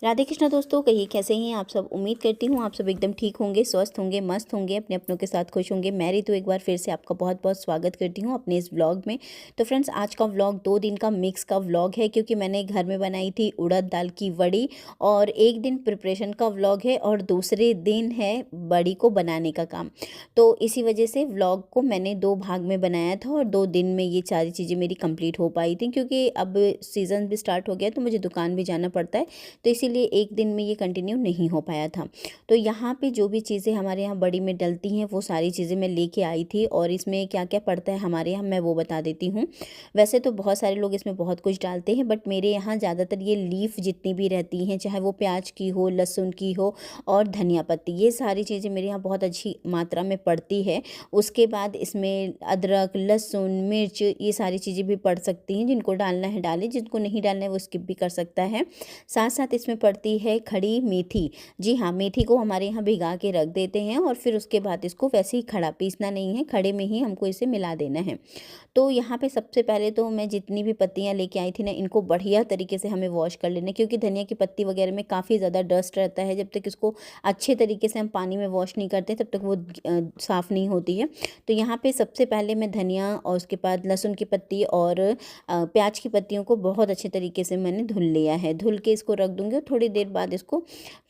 राधे कृष्णा दोस्तों, कहिए कैसे हैं आप सब। उम्मीद करती हूँ आप सब एकदम ठीक होंगे, स्वस्थ होंगे, मस्त होंगे, अपने अपनों के साथ खुश होंगे। मैं ऋतु एक बार फिर से आपका बहुत बहुत स्वागत करती हूँ अपने इस व्लॉग में। तो फ्रेंड्स, आज का व्लॉग 2 दिन का मिक्स का व्लॉग है, क्योंकि मैंने घर में बनाई थी उड़द दाल की वड़ी। और एक दिन प्रिपरेशन का व्लॉग है और दूसरे दिन है बड़ी को बनाने का काम। तो इसी वजह से व्लॉग को मैंने 2 भाग में बनाया था और 2 दिन में ये सारी चीज़ें मेरी कंप्लीट हो पाई थी, क्योंकि अब सीज़न भी स्टार्ट हो गया तो मुझे दुकान भी जाना पड़ता है। तो इसीलिए एक दिन में ये कंटिन्यू नहीं हो पाया था। तो यहाँ पे जो भी चीज़ें हमारे यहाँ बड़ी में डलती हैं वो सारी चीज़ें मैं लेके आई थी, और इसमें क्या क्या पड़ता है हमारे यहाँ मैं वो बता देती हूँ। वैसे तो बहुत सारे लोग इसमें बहुत कुछ डालते हैं, बट मेरे यहाँ ज़्यादातर ये लीफ जितनी भी रहती हैं, चाहे वो प्याज की हो, लहसुन की हो और धनिया पत्ती, ये सारी चीज़ें मेरे यहाँ बहुत अच्छी मात्रा में पड़ती है। उसके बाद इसमें अदरक, लहसुन, मिर्च, ये सारी चीज़ें भी पड़ सकती हैं। जिनको डालना है डालें, जिनको नहीं डालना है वो स्किप भी कर सकता है। साथ साथ इसमें पड़ती है खड़ी मेथी। जी हाँ, मेथी को हमारे यहाँ भिगा के रख देते हैं और फिर उसके बाद इसको वैसे ही खड़ा पीसना नहीं है, खड़े में ही हमको इसे मिला देना है। तो यहाँ पे सबसे पहले तो मैं जितनी भी पत्तियाँ लेके आई थी ना, इनको बढ़िया तरीके से हमें वॉश कर लेना है, क्योंकि धनिया की पत्ती वगैरह में काफ़ी ज़्यादा डस्ट रहता है। जब तक इसको अच्छे तरीके से हम पानी में वॉश नहीं करते तब तक वो साफ़ नहीं होती है। तो यहाँ पे सबसे पहले मैं धनिया और उसके बाद लहसुन की पत्ती और प्याज की पत्तियों को बहुत अच्छे तरीके से मैंने धुल लिया है। धुल के इसको रख दूँगी और थोड़ी देर बाद इसको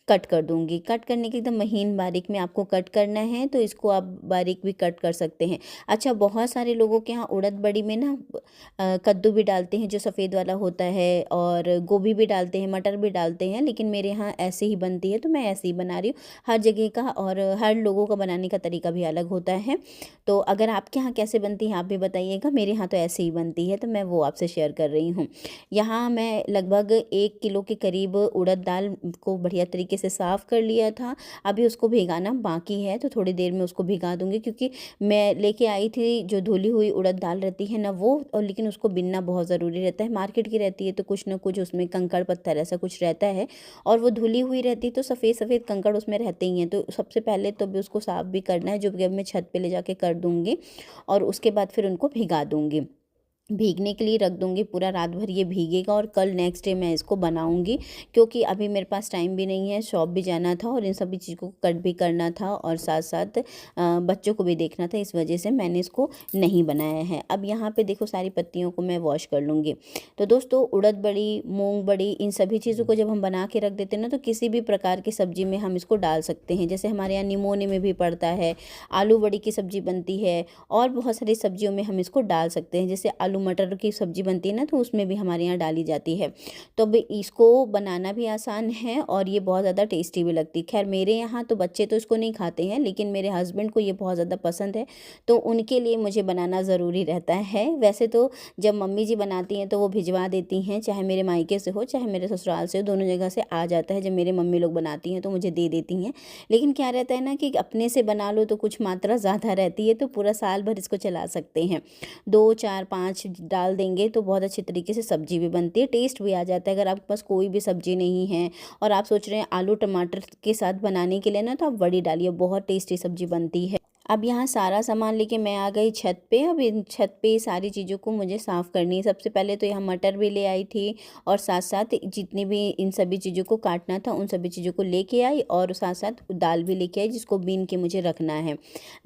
कट कर दूँगी। कट करने के एकदम महीन बारीक में आपको कट करना है, तो इसको आप बारीक भी कट कर सकते हैं। अच्छा, बहुत सारे लोगों के यहाँ उड़द बड़ी में ना कद्दू भी डालते हैं जो सफ़ेद वाला होता है, और गोभी भी डालते हैं, मटर भी डालते हैं, लेकिन मेरे यहाँ ऐसे ही बनती है तो मैं ऐसे ही बना रही हूँ। हर जगह का और हर लोगों का बनाने का तरीका भी अलग होता है। तो अगर आपके यहाँ कैसे बनती है आप भी बताइएगा। मेरे यहाँ तो ऐसे ही बनती है, तो मैं वो आपसे शेयर कर रही हूँ। यहाँ मैं लगभग 1 किलो के करीब उड़द दाल को बढ़िया तरीके से साफ़ कर लिया था। अभी उसको भिगाना बाकी है, तो थोड़ी देर में उसको भिगा दूँगी, क्योंकि मैं लेके आई थी जो धुली हुई उड़द दाल रहती है ना वो, और लेकिन उसको बिनना बहुत ज़रूरी रहता है। मार्केट की रहती है तो कुछ ना कुछ उसमें कंकड़ पत्थर ऐसा कुछ रहता है, और वो धुली हुई रहती है तो सफ़ेद सफ़ेद कंकड़ उसमें रहते ही हैं। तो सबसे पहले तो भी उसको साफ़ भी करना है, जो भी अब मैं छत पे ले जाके कर दूँगी, और उसके बाद फिर उनको भिगा दूँगी। भीगने के लिए रख दूँगी, पूरा रात भर ये भीगेगा और कल नेक्स्ट डे मैं इसको बनाऊँगी, क्योंकि अभी मेरे पास टाइम भी नहीं है, शॉप भी जाना था और इन सभी चीज़ों को कट भी करना था, और साथ साथ बच्चों को भी देखना था। इस वजह से मैंने इसको नहीं बनाया है। अब यहाँ पे देखो सारी पत्तियों को मैं वॉश कर लूँगी। तो दोस्तों, उड़द बड़ी, मूंग बड़ी, इन सभी चीज़ों को जब हम बना के रख देते हैं ना, तो किसी भी प्रकार की सब्ज़ी में हम इसको डाल सकते हैं। जैसे हमारे यहाँ निमोने में भी पड़ता है, आलू बड़ी की सब्ज़ी बनती है, और बहुत सारी सब्जियों में हम इसको डाल सकते हैं। जैसे आलू मटर की सब्ज़ी बनती है ना, तो उसमें भी हमारे यहाँ डाली जाती है। तो अब इसको बनाना भी आसान है और ये बहुत ज़्यादा टेस्टी भी लगती है। खैर, मेरे यहाँ तो बच्चे तो इसको नहीं खाते हैं, लेकिन मेरे हस्बैंड को ये बहुत ज़्यादा पसंद है, तो उनके लिए मुझे बनाना ज़रूरी रहता है। वैसे तो जब मम्मी जी बनाती हैं तो वो भिजवा देती हैं, चाहे मेरे मायके से हो चाहे मेरे ससुराल से हो, दोनों जगह से आ जाता है। जब मेरे मम्मी लोग बनाती हैं तो मुझे दे देती हैं। लेकिन क्या रहता है ना कि अपने से बना लो तो कुछ मात्रा ज़्यादा रहती है, तो पूरा साल भर इसको चला सकते हैं। 2, 4, 5 डाल देंगे तो बहुत अच्छी तरीके से सब्जी भी बनती है, टेस्ट भी आ जाता है। अगर आपके पास कोई भी सब्जी नहीं है और आप सोच रहे हैं आलू टमाटर के साथ बनाने के लिए ना, तो आप वड़ी डालिए, बहुत टेस्टी सब्जी बनती है। अब यहाँ सारा सामान लेके मैं आ गई छत पे। अब इन छत पे सारी चीज़ों को मुझे साफ़ करनी है। सबसे पहले तो यहाँ मटर भी ले आई थी, और साथ साथ जितनी भी इन सभी चीज़ों को काटना था उन सभी चीज़ों को लेके आई, और साथ साथ दाल भी लेके आई जिसको बीन के मुझे रखना है।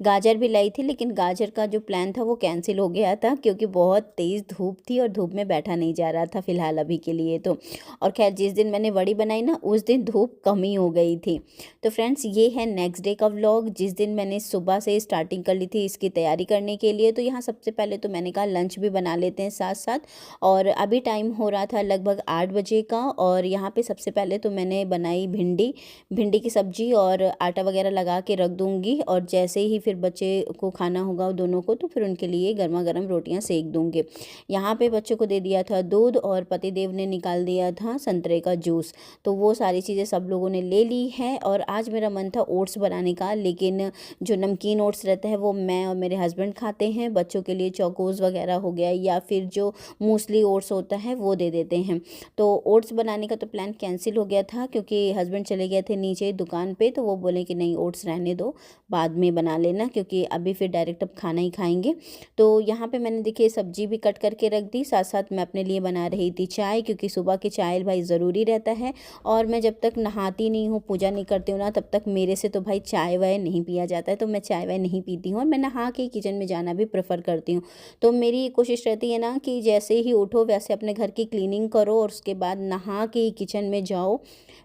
गाजर भी लाई थी, लेकिन गाजर का जो प्लान था वो कैंसिल हो गया था, क्योंकि बहुत तेज़ धूप थी और धूप में बैठा नहीं जा रहा था फ़िलहाल अभी के लिए तो। और खैर, जिस दिन मैंने वड़ी बनाई ना उस दिन धूप कम ही हो गई थी। तो फ्रेंड्स, ये है नेक्स्ट डे का व्लॉग, जिस दिन मैंने सुबह से स्टार्टिंग कर ली थी इसकी तैयारी करने के लिए। तो यहाँ सबसे पहले तो मैंने कहा लंच भी बना लेते हैं साथ साथ, और अभी टाइम हो रहा था लगभग 8 बजे का। और यहाँ पे सबसे पहले तो मैंने बनाई भिंडी की सब्जी, और आटा वगैरह लगा के रख दूँगी, और जैसे ही फिर बच्चे को खाना होगा दोनों को, तो फिर उनके लिए गर्मा गर्म रोटियाँ सेक दूँगी। यहाँ पे बच्चों को दे दिया था दूध, और पतिदेव ने निकाल दिया था संतरे का जूस। तो वो सारी चीज़ें सब लोगों ने ले ली है। और आज मेरा मन था ओट्स बनाने का, लेकिन जो नमकीन प्लेन ओट्स रहता है वो मैं और मेरे हस्बैंड खाते हैं। बच्चों के लिए चोकोज़ वगैरह हो गया या फिर जो मूसली ओट्स होता है वो दे देते हैं। तो ओट्स बनाने का तो प्लान कैंसिल हो गया था क्योंकि हस्बैंड चले गए थे नीचे दुकान पे, तो वो बोले कि नहीं ओट्स रहने दो, बाद में बना लेना, क्योंकि अभी फिर डायरेक्ट अब खाना ही खाएंगे। तो यहाँ पे मैंने देखिए सब्जी भी कट करके रख दी, साथ साथ मैं अपने लिए बना रही थी चाय, क्योंकि सुबह की चाय भाई ज़रूरी रहता है। और मैं जब तक नहाती नहीं हूँ, पूजा नहीं करती हूँ ना, तब तक मेरे से तो भाई चाय वाय नहीं पिया जाता है। तो मैं चाय वाय नहीं पीती हूँ और मैं नहा के किचन में जाना भी प्रेफर करती हूँ। तो मेरी कोशिश रहती है ना कि जैसे ही उठो वैसे अपने घर की क्लीनिंग करो और उसके बाद नहा के ही किचन में जाओ।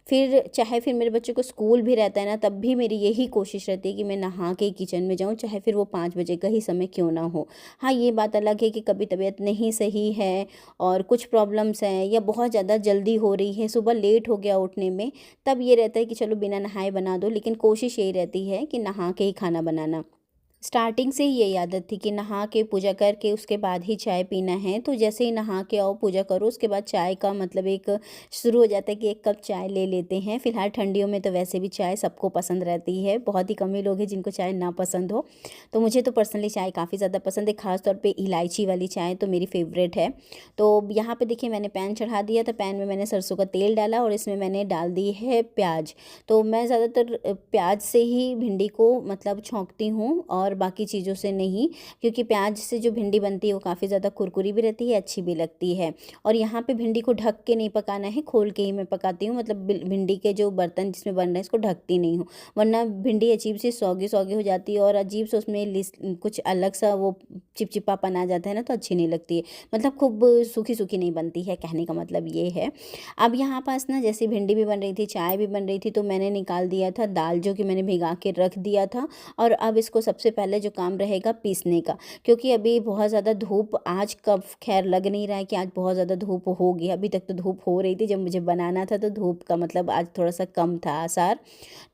फिर चाहे फिर मेरे बच्चे को स्कूल भी रहता है ना, तब भी मेरी यही कोशिश रहती है कि मैं नहा के ही किचन में जाऊँ, चाहे फिर वो 5 बजे का ही समय क्यों ना हो। हाँ, ये बात अलग है कि कभी तबीयत नहीं सही है और कुछ प्रॉब्लम्स हैं या बहुत ज़्यादा जल्दी हो रही है, सुबह लेट हो गया उठने में, तब ये रहता है कि चलो बिना नहाए बना दो, लेकिन कोशिश यही रहती है कि नहा के ही खाना बनाना। स्टार्टिंग से ही यही आदत थी कि नहा के पूजा करके उसके बाद ही चाय पीना है। तो जैसे ही नहा के आओ, पूजा करो, उसके बाद चाय का मतलब एक शुरू हो जाता है कि एक कप चाय ले लेते हैं। फिलहाल ठंडियों में तो वैसे भी चाय सबको पसंद रहती है, बहुत ही कम ही लोग हैं जिनको चाय ना पसंद हो। तो मुझे तो पर्सनली चाय काफ़ी ज़्यादा पसंद है, ख़ासतौर पर इलायची वाली चाय तो मेरी फेवरेट है। तो यहाँ पर देखिए मैंने पैन चढ़ा दिया था, पैन में मैंने सरसों का तेल डाला और इसमें मैंने डाल दी है प्याज। तो मैं ज़्यादातर प्याज से ही भिंडी को मतलब छौंकती हूँ और बाकी चीज़ों से नहीं, क्योंकि प्याज से जो भिंडी बनती है वो काफ़ी ज़्यादा कुरकुरी भी रहती है, अच्छी भी लगती है। और यहाँ पे भिंडी को ढक के नहीं पकाना है, खोल के ही मैं पकाती हूँ, मतलब भिंडी के जो बर्तन जिसमें बन रहा है इसको ढकती नहीं हूँ, वरना भिंडी अजीब सी सौगी सौगी हो जाती है और अजीब से उसमें कुछ अलग सा वो चिपचिपापन आ जाता है ना, तो अच्छी नहीं लगती है, मतलब खूब सूखी सूखी नहीं बनती है, कहने का मतलब ये है। अब यहाँ पास ना जैसे भिंडी भी बन रही थी, चाय भी बन रही थी, तो मैंने निकाल दिया था दाल जो कि मैंने भिगा के रख दिया था। और अब इसको सबसे पहले जो काम रहेगा पीसने का, क्योंकि अभी बहुत ज़्यादा धूप आज का खैर लग नहीं रहा है कि आज बहुत ज़्यादा धूप होगी, अभी तक तो धूप हो रही थी जब मुझे बनाना था, तो धूप का मतलब आज थोड़ा सा कम था आसार,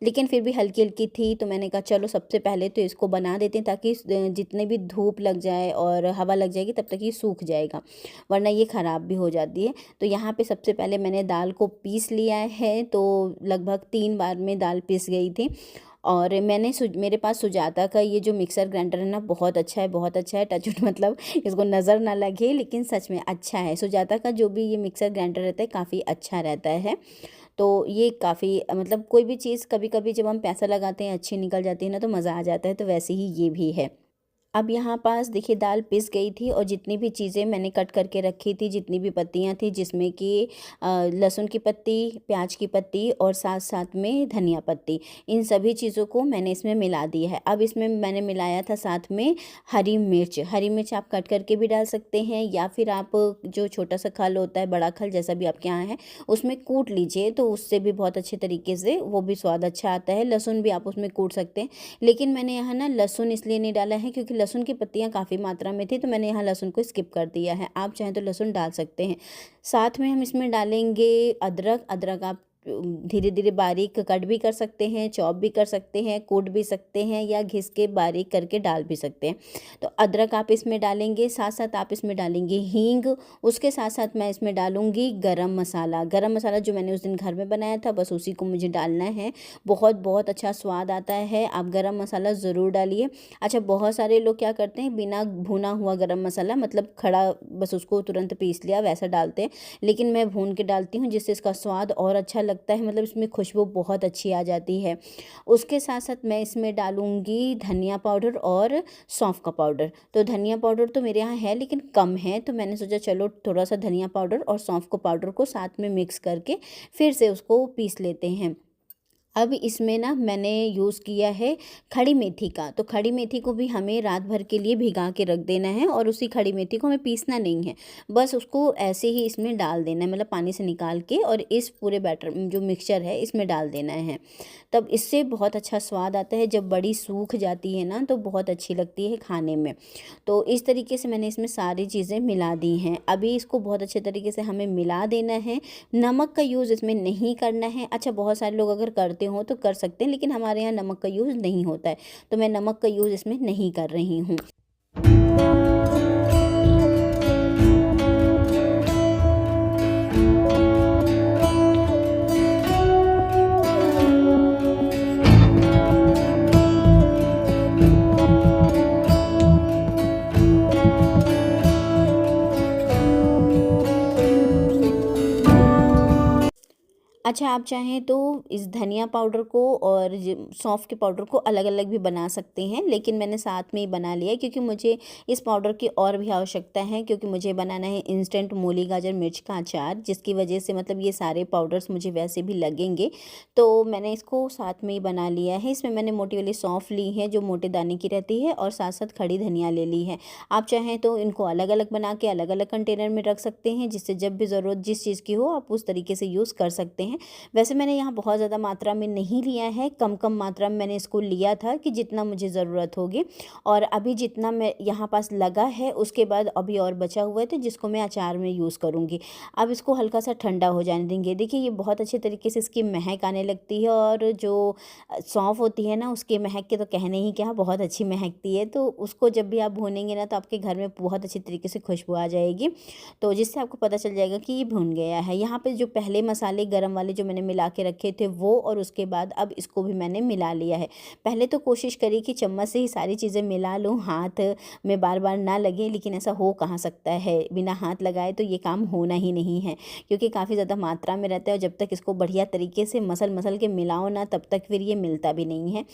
लेकिन फिर भी हल्की हल्की थी। तो मैंने कहा चलो सबसे पहले तो इसको बना देते हैं, ताकि जितने भी धूप लग जाए और हवा लग जाएगी तब तक ये सूख जाएगा, वरना ये ख़राब भी हो जाती है। तो यहाँ पे सबसे पहले मैंने दाल को पीस लिया है, तो लगभग 3 बार में दाल पीस गई थी। और मैंने मेरे पास सुजाता का ये जो मिक्सर ग्राइंडर है ना, बहुत अच्छा है, बहुत अच्छा है, टचवुड मतलब इसको नज़र ना लगे, लेकिन सच में अच्छा है। सुजाता का जो भी ये मिक्सर ग्राइंडर रहता है काफ़ी अच्छा रहता है। तो ये काफ़ी मतलब कोई भी चीज़ कभी कभी जब हम पैसा लगाते हैं अच्छी निकल जाती है ना, तो मज़ा आ जाता है, तो वैसे ही ये भी है। अब यहाँ पास देखिए दाल पिस गई थी और जितनी भी चीज़ें मैंने कट करके रखी थी, जितनी भी पत्तियाँ थी, जिसमें कि लहसुन की पत्ती, प्याज की पत्ती और साथ साथ में धनिया पत्ती, इन सभी चीज़ों को मैंने इसमें मिला दिया है। अब इसमें मैंने मिलाया था साथ में हरी मिर्च। हरी मिर्च आप कट करके भी डाल सकते हैं या फिर आप जो छोटा सा खल होता है, बड़ा खल जैसा भी आपके यहाँ है, उसमें कूट लीजिए, तो उससे भी बहुत अच्छे तरीके से वो भी स्वाद अच्छा आता है। लहसुन भी आप उसमें कूट सकते हैं, लेकिन मैंने यहाँ ना लहसुन इसलिए नहीं डाला है क्योंकि लहसुन की पत्तियाँ काफ़ी मात्रा में थी, तो मैंने यहाँ लहसुन को स्किप कर दिया है। आप चाहें तो लहसुन डाल सकते हैं। साथ में हम इसमें डालेंगे अदरक। अदरक आप धीरे धीरे बारीक कट भी कर सकते हैं, चॉप भी कर सकते हैं, कूट भी सकते हैं या घिस के बारीक करके डाल भी सकते हैं। तो अदरक आप इसमें डालेंगे, साथ साथ आप इसमें डालेंगे हींग, उसके साथ साथ मैं इसमें डालूंगी गरम मसाला। गरम मसाला जो मैंने उस दिन घर में बनाया था, बस उसी को मुझे डालना है। बहुत बहुत अच्छा स्वाद आता है, आप गरम मसाला ज़रूर डालिए। अच्छा, बहुत सारे लोग क्या करते हैं, बिना भुना हुआ गरम मसाला, मतलब खड़ा बस उसको तुरंत पीस लिया वैसा डालते हैं, लेकिन मैं भून के डालती हूँ, जिससे इसका स्वाद और अच्छा लगता है, मतलब इसमें खुशबू बहुत अच्छी आ जाती है। उसके साथ साथ मैं इसमें डालूंगी धनिया पाउडर और सौंफ का पाउडर। तो धनिया पाउडर तो मेरे यहाँ है लेकिन कम है, तो मैंने सोचा चलो थोड़ा सा धनिया पाउडर और सौंफ को पाउडर को साथ में मिक्स करके फिर से उसको पीस लेते हैं। अब इसमें ना मैंने यूज़ किया है खड़ी मेथी का। तो खड़ी मेथी को भी हमें रात भर के लिए भिगा के रख देना है और उसी खड़ी मेथी को हमें पीसना नहीं है, बस उसको ऐसे ही इसमें डाल देना है, मतलब पानी से निकाल के, और इस पूरे बैटर जो मिक्सचर है इसमें डाल देना है। तब इससे बहुत अच्छा स्वाद आता है। जब बड़ी सूख जाती है ना, तो बहुत अच्छी लगती है खाने में। तो इस तरीके से मैंने इसमें सारी चीज़ें मिला दी हैं। अभी इसको बहुत अच्छे तरीके से हमें मिला देना है। नमक का यूज़ इसमें नहीं करना है। अच्छा, बहुत सारे लोग अगर करते हो तो कर सकते हैं, लेकिन हमारे यहाँ नमक का यूज़ नहीं होता है, तो मैं नमक का यूज़ इसमें नहीं कर रही हूँ। अच्छा, आप चाहें तो इस धनिया पाउडर को और सौंफ के पाउडर को अलग अलग भी बना सकते हैं, लेकिन मैंने साथ में ही बना लिया है क्योंकि मुझे इस पाउडर की और भी आवश्यकता है, क्योंकि मुझे बनाना है इंस्टेंट मूली गाजर मिर्च का अचार, जिसकी वजह से मतलब ये सारे पाउडर्स मुझे वैसे भी लगेंगे। तो मैंने इसको साथ में ही बना लिया है। इसमें मैंने मोटी वाली सौंफ ली है जो मोटे दाने की रहती है, और साथ साथ खड़ी धनिया ले ली है। आप चाहें तो इनको अलग अलग बना के अलग अलग कंटेनर में रख सकते हैं, जिससे जब भी ज़रूरत जिस चीज़ की हो आप उस तरीके से यूज़ कर सकते हैं। वैसे मैंने यहाँ बहुत ज़्यादा मात्रा में नहीं लिया है, कम कम मात्रा में मैंने इसको लिया था कि जितना मुझे ज़रूरत होगी। और अभी जितना मैं यहाँ पास लगा है उसके बाद अभी और बचा हुआ है, तो जिसको मैं अचार में यूज़ करूँगी। अब इसको हल्का सा ठंडा हो जाने देंगे। देखिए ये बहुत अच्छे तरीके से इसकी महक आने लगती है, और जो सौंफ होती है ना उसकी महक के तो कहने ही क्या, बहुत अच्छी महकती है। तो उसको जब भी आप भूनेंगे ना तो आपके घर में बहुत अच्छी तरीके से खुशबू आ जाएगी, तो जिससे आपको पता चल जाएगा कि ये भुन गया है। यहाँ पे जो पहले मसाले गरम वाले जो मैंने मिला के रखे थे वो, और उसके बाद अब इसको भी मैंने मिला लिया है। पहले तो कोशिश करी कि चम्मच से ही सारी चीज़ें मिला लूँ, हाथ में बार बार ना लगे, लेकिन ऐसा हो कहाँ सकता है, बिना हाथ लगाए तो ये काम होना ही नहीं है, क्योंकि काफ़ी ज़्यादा मात्रा में रहता है, और जब तक इसको बढ़िया तरीके से मसल मसल के मिलाओ ना तब तक फिर ये मिलता भी नहीं है।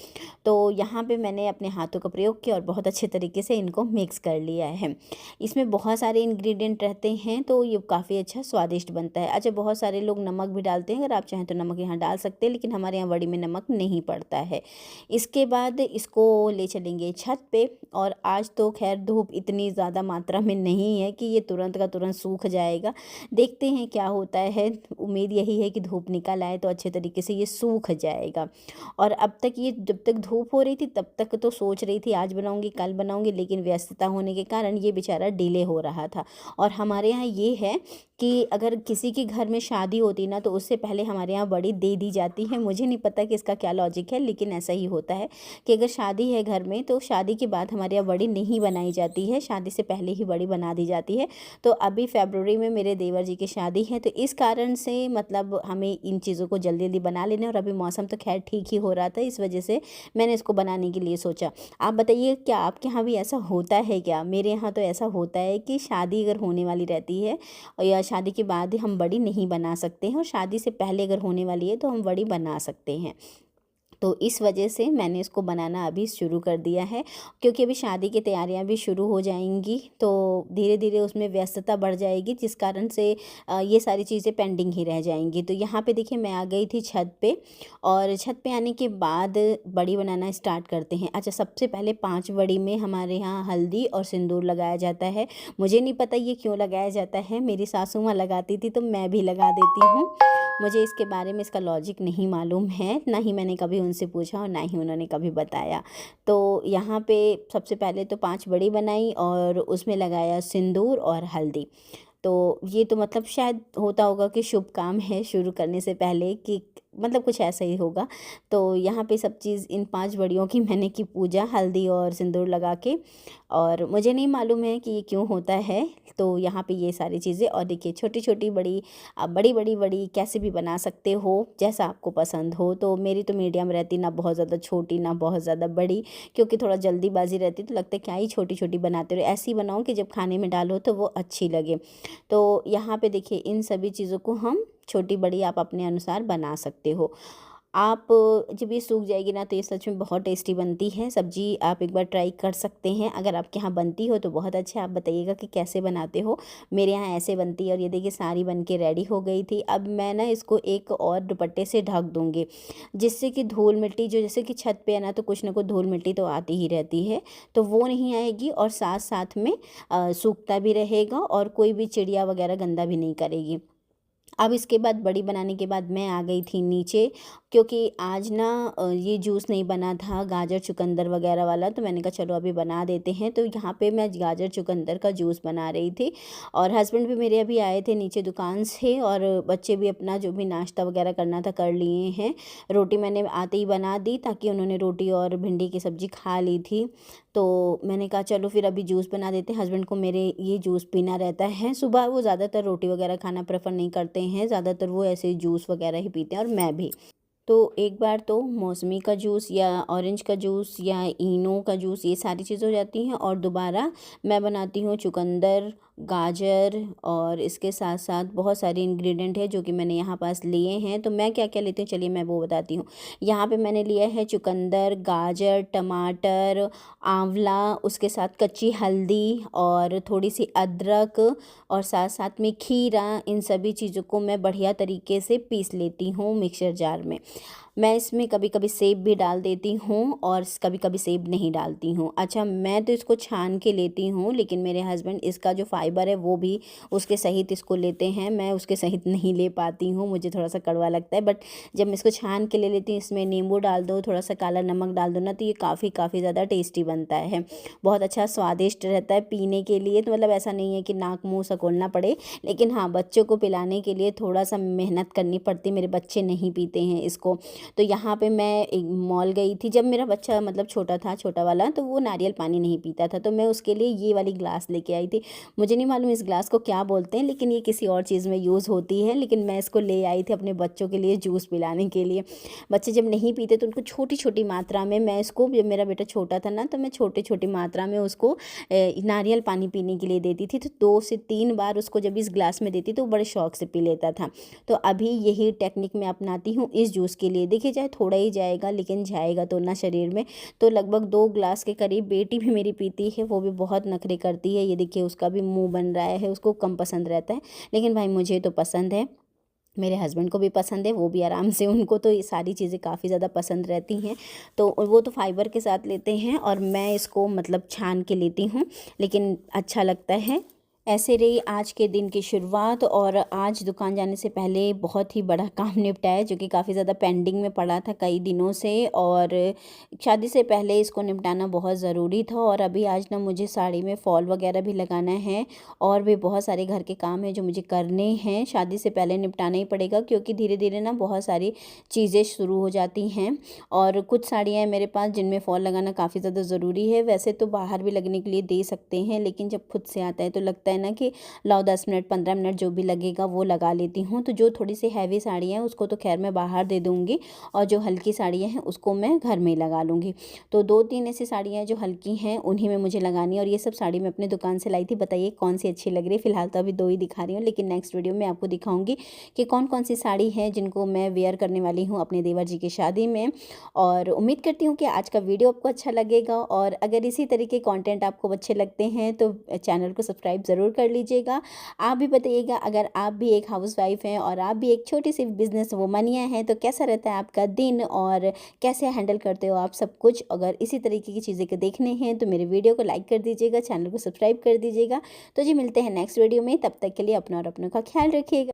तो यहाँ पे मैंने अपने हाथों का प्रयोग किया और बहुत अच्छे तरीके से इनको मिक्स कर लिया है। इसमें बहुत सारे इंग्रेडिएंट रहते हैं तो ये काफ़ी अच्छा स्वादिष्ट बनता है। अच्छा, बहुत सारे लोग नमक भी डालते हैं, अगर आप चाहें तो नमक यहाँ डाल सकते हैं, लेकिन हमारे यहाँ वड़ी में नमक नहीं पड़ता है। इसके बाद इसको ले चलेंगे छत पे, और आज तो खैर धूप इतनी ज़्यादा मात्रा में नहीं है कि ये तुरंत का तुरंत सूख जाएगा। देखते हैं क्या होता है, उम्मीद यही है कि धूप निकल आए तो अच्छे तरीके से ये सूख जाएगा। और अब तक ये जब तक धूप हो रही थी तब तक तो सोच रही थी आज बनाऊंगी कल बनाऊंगी, लेकिन व्यस्तता होने के कारण ये बेचारा डिले हो रहा था। और हमारे यहाँ ये है कि अगर किसी के घर में शादी होती ना तो उससे पहले हमारे यहाँ बड़ी दे दी जाती है। मुझे नहीं पता कि इसका क्या लॉजिक है, लेकिन ऐसा ही होता है कि अगर शादी है घर में तो शादी के बाद हमारे यहाँ बड़ी नहीं बनाई जाती है, शादी से पहले ही बड़ी बना दी जाती है। तो अभी फरवरी में मेरे देवर जी की शादी है, तो इस कारण से मतलब हमें इन चीज़ों को जल्दी जल्दी बना लेना, और अभी मौसम तो खैर ठीक ही हो रहा था, इस वजह से मैंने इसको बनाने के लिए सोचा। आप बताइए क्या आपके यहाँ भी ऐसा होता है क्या? मेरे यहाँ तो ऐसा होता है कि शादी अगर होने वाली रहती है और या शादी के बाद हम बड़ी नहीं बना सकते हैं, और शादी से पहले अगर होने वाली है तो हम बड़ी बना सकते हैं। तो इस वजह से मैंने इसको बनाना अभी शुरू कर दिया है, क्योंकि अभी शादी की तैयारियां भी शुरू हो जाएंगी, तो धीरे धीरे उसमें व्यस्तता बढ़ जाएगी, जिस कारण से ये सारी चीज़ें पेंडिंग ही रह जाएंगी। तो यहाँ पे देखिए मैं आ गई थी छत पे, और छत पे आने के बाद बड़ी बनाना स्टार्ट करते हैं। अच्छा, सबसे पहले 5 बड़ी में हमारे यहाँ हल्दी और सिंदूर लगाया जाता है। मुझे नहीं पता ये क्यों लगाया जाता है, मेरी सासू माँ लगाती थी तो मैं भी लगा देती हूँ। मुझे इसके बारे में इसका लॉजिक नहीं मालूम है, ना ही मैंने कभी उनसे पूछा और ना ही उन्होंने कभी बताया। तो यहाँ पे सबसे पहले तो 5 बड़ी बनाई और उसमें लगाया सिंदूर और हल्दी। तो ये तो मतलब शायद होता होगा कि शुभ काम है शुरू करने से पहले, कि मतलब कुछ ऐसा ही होगा। तो यहाँ पे सब चीज़ इन 5 बड़ियों की मैंने की पूजा हल्दी और सिंदूर लगा के, और मुझे नहीं मालूम है कि ये क्यों होता है। तो यहाँ पे ये सारी चीज़ें, और देखिए छोटी छोटी बड़ी, आप बड़ी बड़ी बड़ी कैसे भी बना सकते हो जैसा आपको पसंद हो। तो मेरी तो मीडियम रहती, ना बहुत ज़्यादा छोटी ना बहुत ज़्यादा बड़ी, क्योंकि थोड़ा जल्दीबाजी रहती तो लगता है क्या ही छोटी छोटी बनाते रहो, ऐसी बनाओ कि जब खाने में डालो तो वो अच्छी लगे। तो यहाँ पे देखिए इन सभी चीज़ों को हम छोटी बड़ी आप अपने अनुसार बना सकते हो। आप जब ये सूख जाएगी ना तो ये सच में बहुत टेस्टी बनती है सब्जी, आप एक बार ट्राई कर सकते हैं। अगर आपके यहाँ बनती हो तो बहुत अच्छा, आप बताइएगा कि कैसे बनाते हो। मेरे यहाँ ऐसे बनती है। और ये देखिए सारी बन के रेडी हो गई थी। अब मैं ना इसको एक और दुपट्टे से ढक दूँगी, जिससे कि धूल मिट्टी जो जैसे कि छत पे है ना तो कुछ ना कुछ धूल मिट्टी तो आती ही रहती है, तो वो नहीं आएगी, और साथ साथ में सूखता भी रहेगा और कोई भी चिड़िया वगैरह गंदा भी नहीं करेगी। अब इसके बाद बड़ी बनाने के बाद मैं आ गई थी नीचे, क्योंकि आज ना ये जूस नहीं बना था गाजर चुकंदर वगैरह वाला, तो मैंने कहा चलो अभी बना देते हैं। तो यहाँ पे मैं गाजर चुकंदर का जूस बना रही थी, और हस्बैंड भी मेरे अभी आए थे नीचे दुकान से, और बच्चे भी अपना जो भी नाश्ता वगैरह करना था कर लिए हैं। रोटी मैंने आते ही बना दी, ताकि उन्होंने रोटी और भिंडी की सब्ज़ी खा ली थी। तो मैंने कहा चलो फिर अभी जूस बना देते हैं। हस्बैंड को मेरे ये जूस पीना रहता है, सुबह वो ज़्यादातर रोटी वगैरह खाना प्रेफर नहीं करते हैं, ज़्यादातर वो ऐसे जूस वगैरह ही पीते हैं, और मैं भी। तो एक बार तो मौसमी का जूस या ऑरेंज का जूस या इनो का जूस, ये सारी चीज़ें हो जाती हैं, और दोबारा मैं बनाती हूँ चुकंदर गाजर और इसके साथ साथ बहुत सारे इंग्रेडिएंट है जो कि मैंने यहाँ पास लिए हैं। तो मैं क्या क्या लेती हूँ चलिए मैं वो बताती हूँ। यहाँ पे मैंने लिया है चुकंदर, गाजर, टमाटर, आंवला, उसके साथ कच्ची हल्दी और थोड़ी सी अदरक और साथ साथ में खीरा। इन सभी चीज़ों को मैं बढ़िया तरीके से पीस लेती हूँ मिक्सर जार में। मैं इसमें कभी कभी सेब भी डाल देती हूँ और कभी कभी सेब नहीं डालती हूँ। अच्छा, मैं तो इसको छान के लेती हूँ, लेकिन मेरे हस्बैंड इसका जो फाइबर है वो भी उसके सहित इसको लेते हैं। मैं उसके सहित नहीं ले पाती हूँ, मुझे थोड़ा सा कड़वा लगता है। बट जब मैं इसको छान के ले लेती हूँ, इसमें नींबू डाल दो, थोड़ा सा काला नमक डाल दो ना, तो ये काफ़ी ज़्यादा टेस्टी बनता है। बहुत अच्छा स्वादिष्ट रहता है पीने के लिए। तो मतलब ऐसा नहीं है कि नाक मुँह सकोलना पड़े, लेकिन हाँ, बच्चों को पिलाने के लिए थोड़ा सा मेहनत करनी पड़ती। मेरे बच्चे नहीं पीते हैं इसको। तो यहाँ पे मैं एक मॉल गई थी जब मेरा बच्चा मतलब छोटा था, छोटा वाला, तो वो नारियल पानी नहीं पीता था, तो मैं उसके लिए ये वाली ग्लास लेके आई थी। मुझे नहीं मालूम इस ग्लास को क्या बोलते हैं, लेकिन ये किसी और चीज़ में यूज़ होती है, लेकिन मैं इसको ले आई थी अपने बच्चों के लिए जूस पिलाने के लिए। बच्चे जब नहीं पीते तो उनको छोटी छोटी मात्रा में, मैं इसको, जब मेरा बेटा छोटा था ना, तो मैं छोटी छोटी मात्रा में उसको नारियल पानी पीने के लिए देती थी। तो 2 से 3 बार उसको जब इस ग्लास में देती तो वो बड़े शौक से पी लेता था। तो अभी यही टेक्निक मैं अपनाती हूँ इस जूस के लिए। देखिए चाहे थोड़ा ही जाएगा, लेकिन जाएगा तो ना शरीर में। तो लगभग 2 ग्लास के करीब बेटी भी मेरी पीती है, वो भी बहुत नखरे करती है। ये देखिए उसका भी मुंह बन रहा है, उसको कम पसंद रहता है, लेकिन भाई मुझे तो पसंद है, मेरे हस्बैंड को भी पसंद है, वो भी आराम से, उनको तो ये सारी चीज़ें काफ़ी ज़्यादा पसंद रहती हैं। तो वो तो फाइबर के साथ लेते हैं और मैं इसको मतलब छान के लेती हूँ, लेकिन अच्छा लगता है। ऐसे रही आज के दिन की शुरुआत। और आज दुकान जाने से पहले बहुत ही बड़ा काम निपटाया जो कि काफ़ी ज़्यादा पेंडिंग में पड़ा था कई दिनों से, और शादी से पहले इसको निपटाना बहुत ज़रूरी था। और अभी आज ना मुझे साड़ी में फॉल वगैरह भी लगाना है, और भी बहुत सारे घर के काम हैं जो मुझे करने हैं, शादी से पहले निपटाना ही पड़ेगा, क्योंकि धीरे धीरे ना बहुत सारी चीज़ें शुरू हो जाती हैं। और कुछ साड़ियाँ हैं मेरे पास जिनमें फॉल लगाना काफ़ी ज़्यादा ज़रूरी है। वैसे तो बाहर भी लगने के लिए दे सकते हैं, लेकिन जब खुद से आता है तो लगता है ना कि लाओ 10 मिनट 15 मिनट जो भी लगेगा वो लगा लेती हूँ। तो जो थोड़ी सी हैवी साड़ियाँ हैं उसको तो खैर मैं बाहर दे दूँगी, और जो हल्की साड़ियाँ हैं उसको मैं घर में ही लगा लूँगी। तो 2-3 ऐसी साड़ियाँ जो हल्की हैं उन्हीं में मुझे लगानी है, और ये सब साड़ी मैं अपने दुकान से लाई थी। बताइए कौन सी अच्छी लग रही है। फिलहाल तो अभी 2 ही दिखा रही हूँ, लेकिन नेक्स्ट वीडियो में आपको दिखाऊंगी कि कौन कौन सी साड़ी है जिनको मैं वेयर करने वाली हूँ अपने देवर जी की शादी में। और उम्मीद करती हूँ कि आज का वीडियो आपको अच्छा लगेगा, और अगर इसी तरीके कंटेंट आपको अच्छे लगते हैं तो चैनल को सब्सक्राइब ज़रूर कर लीजिएगा। आप भी बताइएगा, अगर आप भी एक हाउसवाइफ हैं और आप भी एक छोटी सी बिजनेस वुमनिया हैं तो कैसा रहता है आपका दिन, और कैसे हैंडल करते हो आप सब कुछ। अगर इसी तरीके की चीज़ें के देखने हैं तो मेरे वीडियो को लाइक कर दीजिएगा, चैनल को सब्सक्राइब कर दीजिएगा। तो जी मिलते हैं नेक्स्ट वीडियो में, तब तक के लिए अपना और अपनों का ख्याल रखिएगा।